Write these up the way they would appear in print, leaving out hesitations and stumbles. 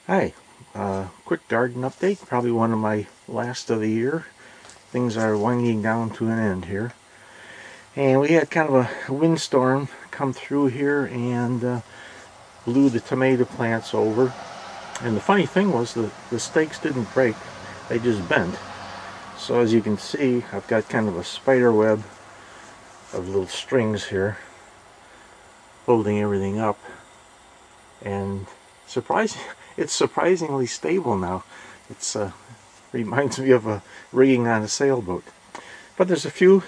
Hi, quick garden update, probably one of my last of the year. Things are winding down to an end here. And we had kind of a windstorm come through here and blew the tomato plants over. And the funny thing was the stakes didn't break, they just bent. So as you can see, I've got kind of a spider web of little strings here holding everything up. And it's surprisingly stable now. It's reminds me of a rigging on a sailboat. But there's a few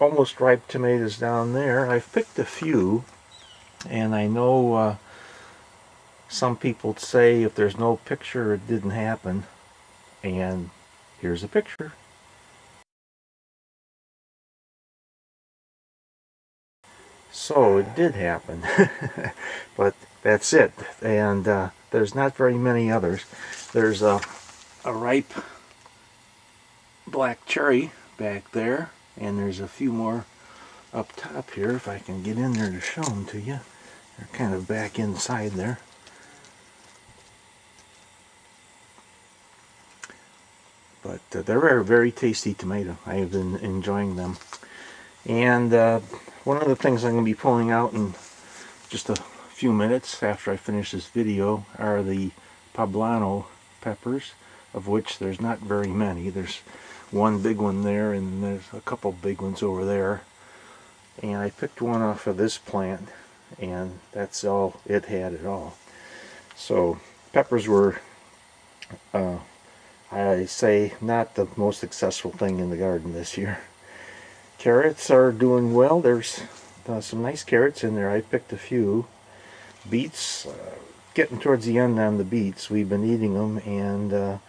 almost ripe tomatoes down there. I've picked a few, and I know some people say if there's no picture it didn't happen, and here's a picture. So it did happen. But that's it, and there's not very many others. There's a ripe black cherry back there, and there's a few more up top here, if I can get in there to show them to you. They're kind of back inside there. But they're a very tasty tomato. I have been enjoying them. And one of the things I'm going to be pulling out in just a few minutes after I finish this video are the poblano peppers, of which there's not very many. There's one big one there, and there's a couple big ones over there. And I picked one off of this plant, and that's all it had at all. So peppers were, I say, not the most successful thing in the garden this year. Carrots are doing well. There's some nice carrots in there. I picked a few. Beets, getting towards the end on the beets. We've been eating them, and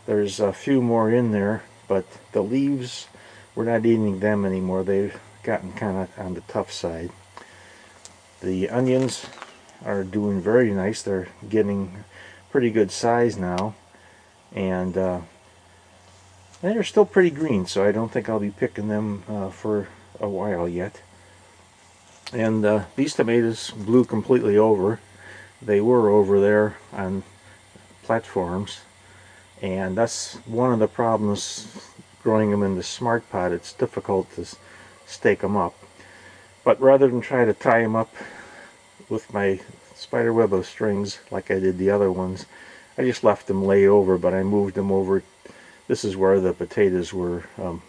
there's a few more in there, but the leaves, we're not eating them anymore. They've gotten kind of on the tough side. The onions are doing very nice. They're getting pretty good size now, and they're still pretty green, so I don't think I'll be picking them for a while yet. And these tomatoes blew completely over. They were over there on platforms, and that's one of the problems growing them in the smart pot. It's difficult to stake them up. But rather than try to tie them up with my spider web of strings like I did the other ones, I just left them lay over, but I moved them over. This is where the potatoes were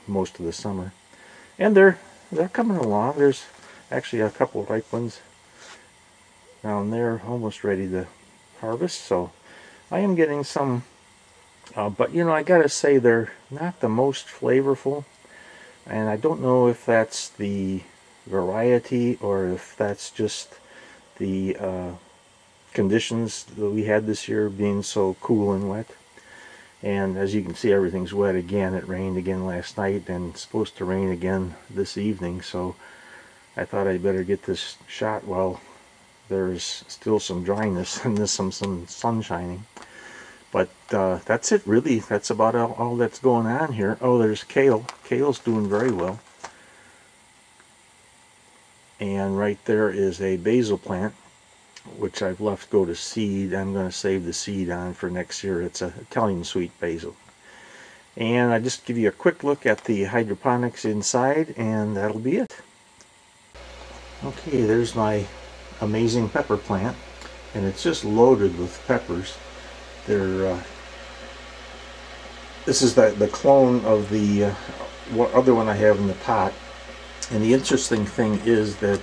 most of the summer. And they're coming along. There's actually a couple of ripe ones down there almost ready to harvest, so I am getting some, but you know, I gotta say they're not the most flavorful, and I don't know if that's the variety or if that's just the conditions that we had this year being so cool and wet. And as you can see, everything's wet again. It rained again last night, and it's supposed to rain again this evening, so I thought I'd better get this shot while there's still some dryness and there's some sun shining. But that's it, really. That's about all that's going on here. Oh, there's kale. Kale's doing very well. And right there is a basil plant, which I've left go to seed. I'm going to save the seed on for next year. It's an Italian sweet basil. And I just give you a quick look at the hydroponics inside, and that'll be it. Okay, there's my amazing pepper plant, and it's just loaded with peppers. They're this is the clone of the other one I have in the pot. And the interesting thing is that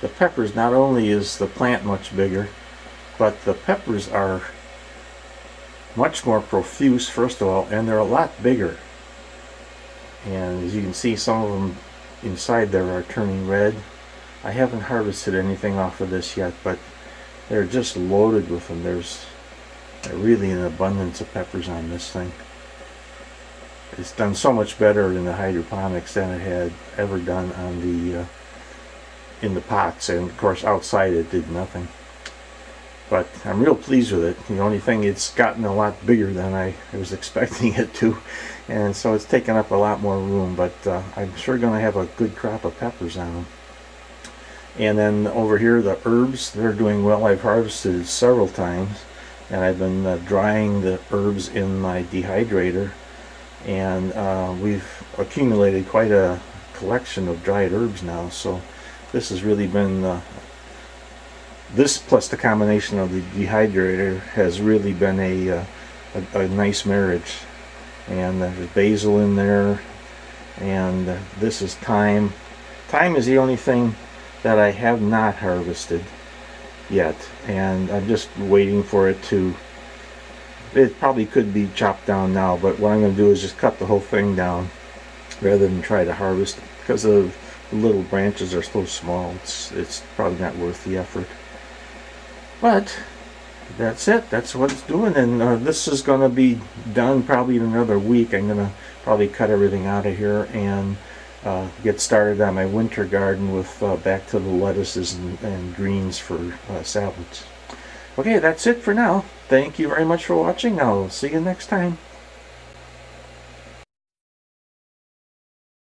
the peppers, not only is the plant much bigger, but the peppers are much more profuse, first of all, and they're a lot bigger. And as you can see, some of them inside there are turning red. I haven't harvested anything off of this yet, but they're just loaded with them. There's really an abundance of peppers on this thing. It's done so much better in the hydroponics than it had ever done on the in the pots, and of course outside it did nothing. But I'm real pleased with it. The only thing, it's gotten a lot bigger than I was expecting it to, and so it's taken up a lot more room, but I'm sure going to have a good crop of peppers on them. And then over here, the herbs, they're doing well. I've harvested several times, and I've been drying the herbs in my dehydrator, and we've accumulated quite a collection of dried herbs now. So this has really been this plus the combination of the dehydrator has really been a nice marriage. And there's basil in there, and this is thyme. Thyme is the only thing that I have not harvested yet, and I'm just waiting for it to, it probably could be chopped down now, but what I'm going to do is just cut the whole thing down rather than try to harvest it, because the little branches are so small. It's probably not worth the effort. But that's it. That's what it's doing, and this is going to be done probably in another week. I'm going to probably cut everything out of here and get started on my winter garden with back to the lettuces and greens for salads. Okay, that's it for now. Thank you very much for watching. I'll see you next time.